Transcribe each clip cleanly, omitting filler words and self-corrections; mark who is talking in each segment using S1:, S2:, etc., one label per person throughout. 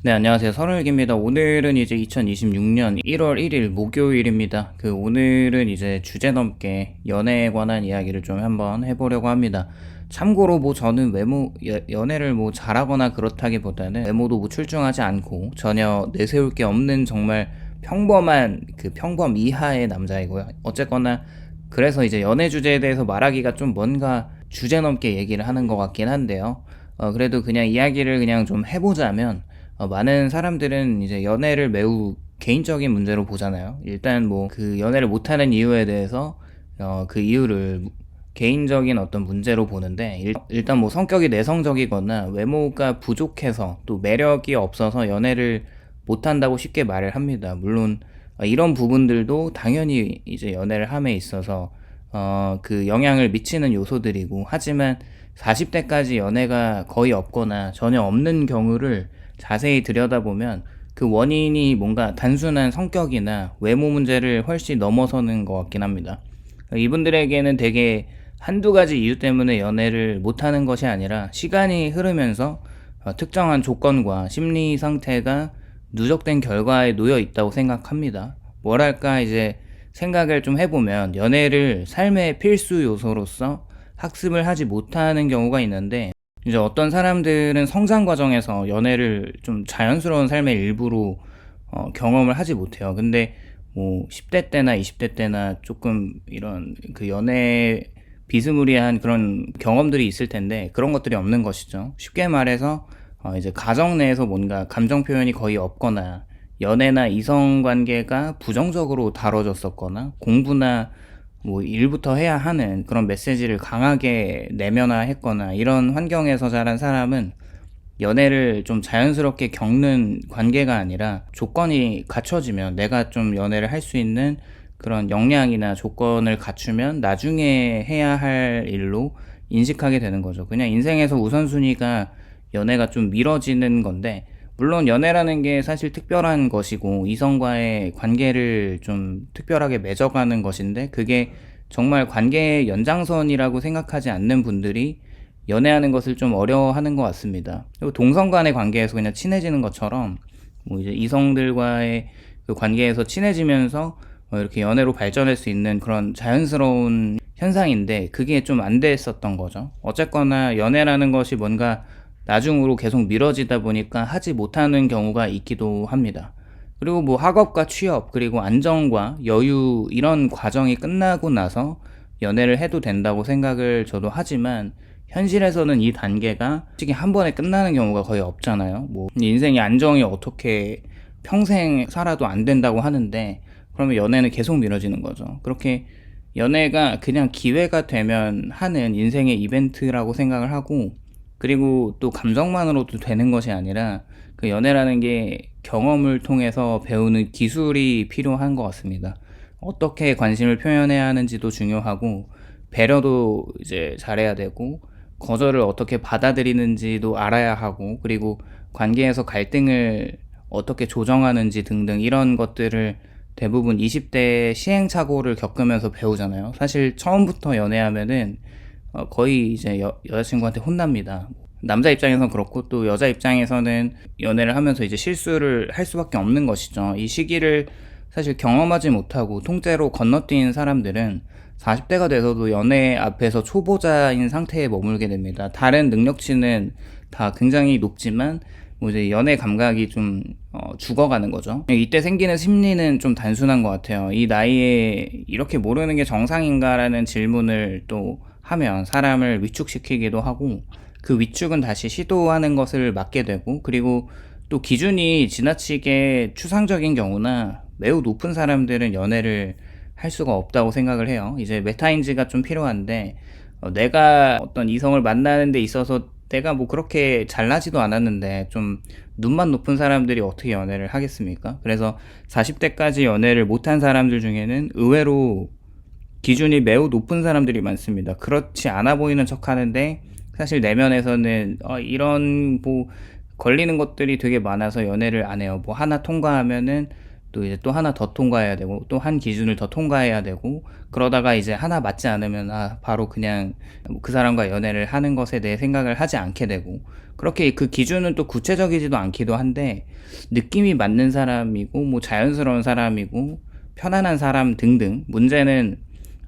S1: 네, 안녕하세요. 서른일기입니다. 오늘은 이제 2026년 1월 1일 목요일입니다. 오늘은 이제 주제 넘게 연애에 관한 이야기를 좀 한번 해보려고 합니다. 참고로 뭐 저는 연애를 뭐 잘하거나 그렇다기보다는 외모도 뭐 출중하지 않고 전혀 내세울 게 없는 정말 평범한 평범 이하의 남자이고요. 어쨌거나 그래서 이제 연애 주제에 대해서 말하기가 좀 뭔가 주제 넘게 얘기를 하는 것 같긴 한데요. 그래도 그냥 이야기를 그냥 좀 해보자면 많은 사람들은 이제 연애를 매우 개인적인 문제로 보잖아요. 일단 뭐 그 연애를 못하는 이유에 대해서 그 이유를 개인적인 어떤 문제로 보는데 일단 뭐 성격이 내성적이거나 외모가 부족해서 또 매력이 없어서 연애를 못한다고 쉽게 말을 합니다. 물론 이런 부분들도 당연히 이제 연애를 함에 있어서 그 영향을 미치는 요소들이고, 하지만 40대까지 연애가 거의 없거나 전혀 없는 경우를 자세히 들여다보면 그 원인이 뭔가 단순한 성격이나 외모 문제를 훨씬 넘어서는 것 같긴 합니다. 이분들에게는 되게 한두 가지 이유 때문에 연애를 못하는 것이 아니라 시간이 흐르면서 특정한 조건과 심리 상태가 누적된 결과에 놓여 있다고 생각합니다. 뭐랄까, 이제 생각을 좀 해보면 연애를 삶의 필수 요소로서 학습을 하지 못하는 경우가 있는데, 이제 어떤 사람들은 성장 과정에서 연애를 좀 자연스러운 삶의 일부로 경험을 하지 못해요. 근데 뭐 10대 때나 20대 때나 조금 이런 그 연애 비스무리한 그런 경험들이 있을 텐데 그런 것들이 없는 것이죠. 쉽게 말해서 이제 가정 내에서 뭔가 감정 표현이 거의 없거나 연애나 이성 관계가 부정적으로 다뤄졌었거나 공부나 뭐 일부터 해야 하는 그런 메시지를 강하게 내면화했거나 이런 환경에서 자란 사람은 연애를 좀 자연스럽게 겪는 관계가 아니라 조건이 갖춰지면, 내가 좀 연애를 할 수 있는 그런 역량이나 조건을 갖추면 나중에 해야 할 일로 인식하게 되는 거죠. 그냥 인생에서 우선순위가 연애가 좀 미뤄지는 건데, 물론 연애라는 게 사실 특별한 것이고 이성과의 관계를 좀 특별하게 맺어가는 것인데, 그게 정말 관계의 연장선이라고 생각하지 않는 분들이 연애하는 것을 좀 어려워하는 것 같습니다. 그리고 동성 간의 관계에서 그냥 친해지는 것처럼 뭐 이제 이성들과의 그 관계에서 친해지면서 이렇게 연애로 발전할 수 있는 그런 자연스러운 현상인데, 그게 좀 안 됐었던 거죠. 어쨌거나 연애라는 것이 뭔가 나중으로 계속 미뤄지다 보니까 하지 못하는 경우가 있기도 합니다. 그리고 뭐 학업과 취업, 그리고 안정과 여유, 이런 과정이 끝나고 나서 연애를 해도 된다고 생각을 저도 하지만, 현실에서는 이 단계가 솔직히 한 번에 끝나는 경우가 거의 없잖아요. 뭐 인생의 안정이 어떻게 평생 살아도 안 된다고 하는데, 그러면 연애는 계속 미뤄지는 거죠. 그렇게 연애가 그냥 기회가 되면 하는 인생의 이벤트라고 생각을 하고, 그리고 또 감정만으로도 되는 것이 아니라 그 연애라는 게 경험을 통해서 배우는 기술이 필요한 것 같습니다. 어떻게 관심을 표현해야 하는지도 중요하고, 배려도 이제 잘해야 되고, 거절을 어떻게 받아들이는지도 알아야 하고, 그리고 관계에서 갈등을 어떻게 조정하는지 등등, 이런 것들을 대부분 20대 시행착오를 겪으면서 배우잖아요. 사실 처음부터 연애하면은 거의 이제 여자친구한테 혼납니다. 남자 입장에선 그렇고, 또 여자 입장에서는 연애를 하면서 이제 실수를 할 수밖에 없는 것이죠. 이 시기를 사실 경험하지 못하고 통째로 건너뛴 사람들은 40대가 돼서도 연애 앞에서 초보자인 상태에 머물게 됩니다. 다른 능력치는 다 굉장히 높지만 뭐 이제 연애 감각이 좀 죽어가는 거죠. 이때 생기는 심리는 좀 단순한 것 같아요. 이 나이에 이렇게 모르는 게 정상인가라는 질문을 또 하면 사람을 위축시키기도 하고, 그 위축은 다시 시도하는 것을 막게 되고, 그리고 또 기준이 지나치게 추상적인 경우나 매우 높은 사람들은 연애를 할 수가 없다고 생각을 해요. 이제 메타인지가 좀 필요한데, 내가 어떤 이성을 만나는 데 있어서 내가 뭐 그렇게 잘나지도 않았는데 좀 눈만 높은 사람들이 어떻게 연애를 하겠습니까? 그래서 40대까지 연애를 못한 사람들 중에는 의외로 기준이 매우 높은 사람들이 많습니다. 그렇지 않아 보이는 척 하는데 사실 내면에서는 이런 뭐 걸리는 것들이 되게 많아서 연애를 안 해요. 뭐 하나 통과하면은 또 이제 또 하나 더 통과해야 되고 또 한 기준을 더 통과해야 되고 그러다가 이제 하나 맞지 않으면 바로 그냥 그 사람과 연애를 하는 것에 대해 생각을 하지 않게 되고 그렇게 그 기준은 또 구체적이지도 않기도 한데 느낌이 맞는 사람이고 뭐 자연스러운 사람이고 편안한 사람 등등 문제는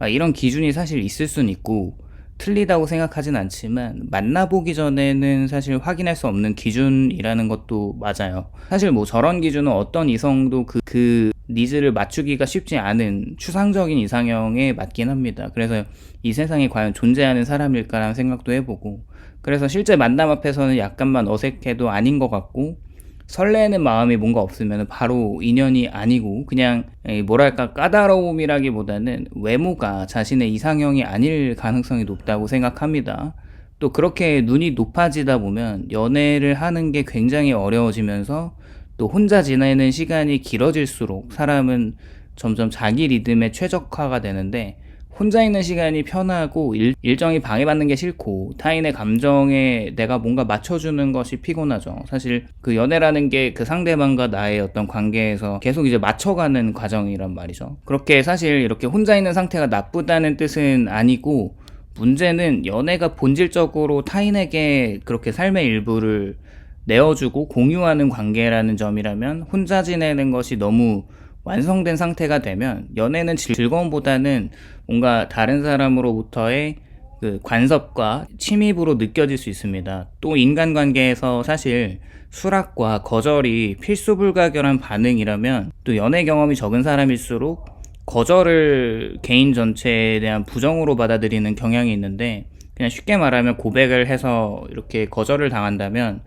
S1: 이런 기준이 사실 있을 순 있고 틀리다고 생각하진 않지만 만나보기 전에는 사실 확인할 수 없는 기준이라는 것도 맞아요. 사실 뭐 저런 기준은 어떤 이성도 그 니즈를 맞추기가 쉽지 않은 추상적인 이상형에 맞긴 합니다. 그래서 이 세상에 과연 존재하는 사람일까라는 생각도 해보고 그래서 실제 만남 앞에서는 약간만 어색해도 아닌 것 같고 설레는 마음이 뭔가 없으면 바로 인연이 아니고 그냥 뭐랄까 까다로움이라기보다는 외모가 자신의 이상형이 아닐 가능성이 높다고 생각합니다. 또 그렇게 눈이 높아지다 보면 연애를 하는 게 굉장히 어려워지면서 또 혼자 지내는 시간이 길어질수록 사람은 점점 자기 리듬에 최적화가 되는데 혼자 있는 시간이 편하고 일정이 방해받는 게 싫고 타인의 감정에 내가 뭔가 맞춰주는 것이 피곤하죠. 사실 그 연애라는 게 그 상대방과 나의 어떤 관계에서 계속 이제 맞춰가는 과정이란 말이죠. 그렇게 사실 이렇게 혼자 있는 상태가 나쁘다는 뜻은 아니고 문제는 연애가 본질적으로 타인에게 그렇게 삶의 일부를 내어주고 공유하는 관계라는 점이라면 혼자 지내는 것이 너무 완성된 상태가 되면 연애는 즐거움보다는 뭔가 다른 사람으로부터의 그 관섭과 침입으로 느껴질 수 있습니다. 또 인간관계에서 사실 수락과 거절이 필수 불가결한 반응이라면 또 연애 경험이 적은 사람일수록 거절을 개인 전체에 대한 부정으로 받아들이는 경향이 있는데 그냥 쉽게 말하면 고백을 해서 이렇게 거절을 당한다면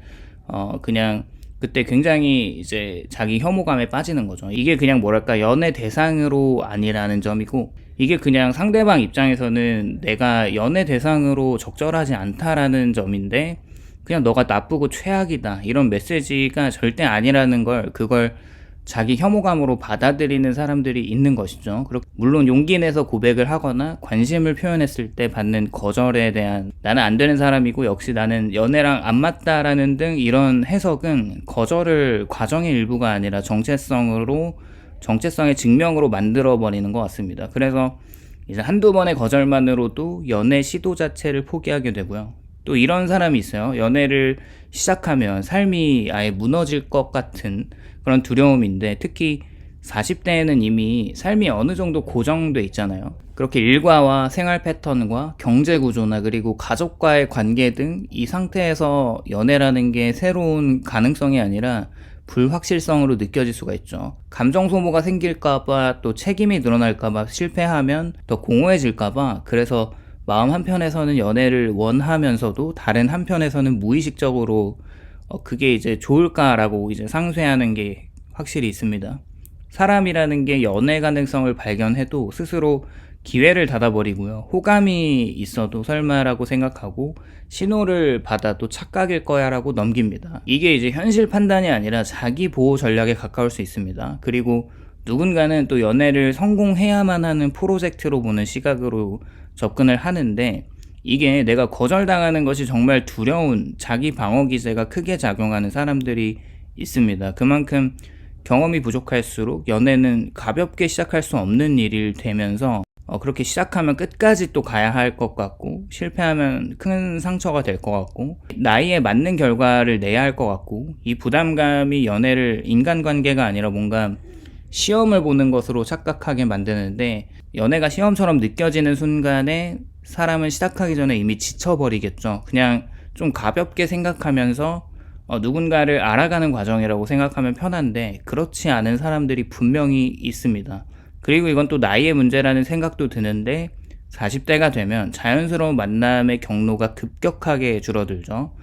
S1: 그냥 그때 굉장히 이제 자기 혐오감에 빠지는 거죠. 이게 그냥 뭐랄까 연애 대상으로 아니라는 점이고 이게 그냥 상대방 입장에서는 내가 연애 대상으로 적절하지 않다라는 점인데 그냥 너가 나쁘고 최악이다 이런 메시지가 절대 아니라는 걸 그걸 자기 혐오감으로 받아들이는 사람들이 있는 것이죠. 물론 용기 내서 고백을 하거나 관심을 표현했을 때 받는 거절에 대한 나는 안 되는 사람이고 역시 나는 연애랑 안 맞다라는 등 이런 해석은 거절을 과정의 일부가 아니라 정체성의 증명으로 만들어버리는 것 같습니다. 그래서 이제 한두 번의 거절만으로도 연애 시도 자체를 포기하게 되고요. 또 이런 사람이 있어요. 연애를 시작하면 삶이 아예 무너질 것 같은 그런 두려움인데 특히 40대에는 이미 삶이 어느 정도 고정돼 있잖아요. 그렇게 일과와 생활 패턴과 경제 구조나 그리고 가족과의 관계 등 이 상태에서 연애라는 게 새로운 가능성이 아니라 불확실성으로 느껴질 수가 있죠. 감정 소모가 생길까봐 또 책임이 늘어날까봐 실패하면 더 공허해질까봐 그래서 마음 한편에서는 연애를 원하면서도 다른 한편에서는 무의식적으로 그게 이제 좋을까라고 이제 상쇄하는 게 확실히 있습니다. 사람이라는 게 연애 가능성을 발견해도 스스로 기회를 닫아버리고요. 호감이 있어도 설마라고 생각하고 신호를 받아도 착각일 거야 라고 넘깁니다. 이게 이제 현실 판단이 아니라 자기 보호 전략에 가까울 수 있습니다. 그리고 누군가는 또 연애를 성공해야만 하는 프로젝트로 보는 시각으로 접근을 하는데 이게 내가 거절당하는 것이 정말 두려운 자기 방어 기제가 크게 작용하는 사람들이 있습니다. 그만큼 경험이 부족할수록 연애는 가볍게 시작할 수 없는 일이 되면서 그렇게 시작하면 끝까지 또 가야 할 것 같고 실패하면 큰 상처가 될 것 같고 나이에 맞는 결과를 내야 할 것 같고 이 부담감이 연애를 인간관계가 아니라 뭔가 시험을 보는 것으로 착각하게 만드는데 연애가 시험처럼 느껴지는 순간에 사람은 시작하기 전에 이미 지쳐버리겠죠. 그냥 좀 가볍게 생각하면서 누군가를 알아가는 과정이라고 생각하면 편한데 그렇지 않은 사람들이 분명히 있습니다. 그리고 이건 또 나이의 문제라는 생각도 드는데 40대가 되면 자연스러운 만남의 경로가 급격하게 줄어들죠.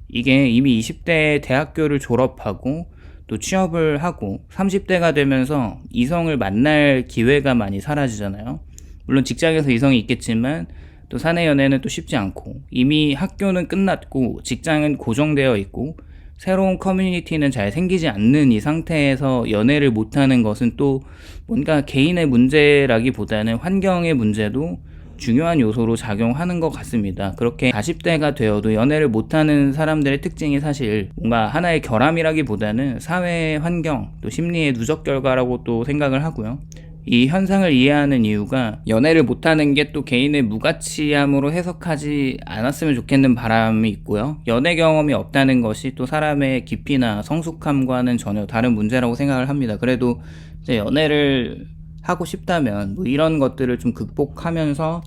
S1: 이게 이미 20대에 대학교를 졸업하고 또 취업을 하고 30대가 되면서 이성을 만날 기회가 많이 사라지잖아요. 물론 직장에서 이성이 있겠지만 또 사내 연애는 또 쉽지 않고 이미 학교는 끝났고 직장은 고정되어 있고 새로운 커뮤니티는 잘 생기지 않는 이 상태에서 연애를 못하는 것은 또 뭔가 개인의 문제라기보다는 환경의 문제도 중요한 요소로 작용하는 것 같습니다. 그렇게 40대가 되어도 연애를 못하는 사람들의 특징이 사실 뭔가 하나의 결함이라기보다는 사회 환경 또 심리의 누적 결과라고 또 생각을 하고요. 이 현상을 이해하는 이유가 연애를 못하는 게 또 개인의 무가치함으로 해석하지 않았으면 좋겠는 바람이 있고요. 연애 경험이 없다는 것이 또 사람의 깊이나 성숙함과는 전혀 다른 문제라고 생각을 합니다. 그래도 이제 연애를 하고 싶다면 뭐 이런 것들을 좀 극복하면서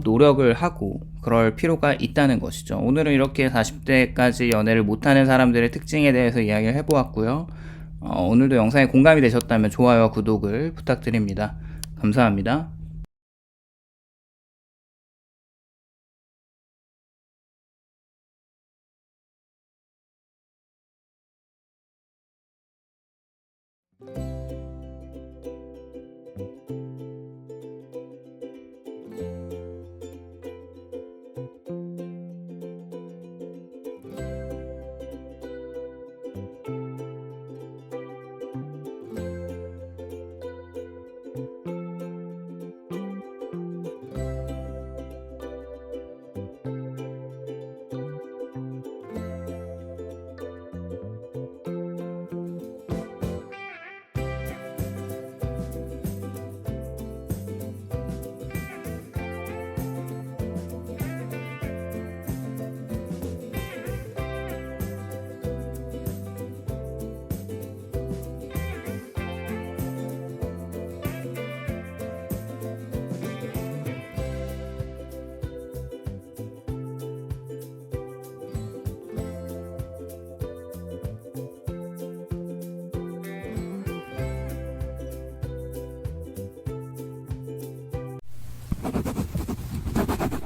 S1: 노력을 하고 그럴 필요가 있다는 것이죠. 오늘은 이렇게 40대까지 연애를 못하는 사람들의 특징에 대해서 이야기를 해보았고요. 오늘도 영상에 공감이 되셨다면 좋아요와 구독을 부탁드립니다. 감사합니다.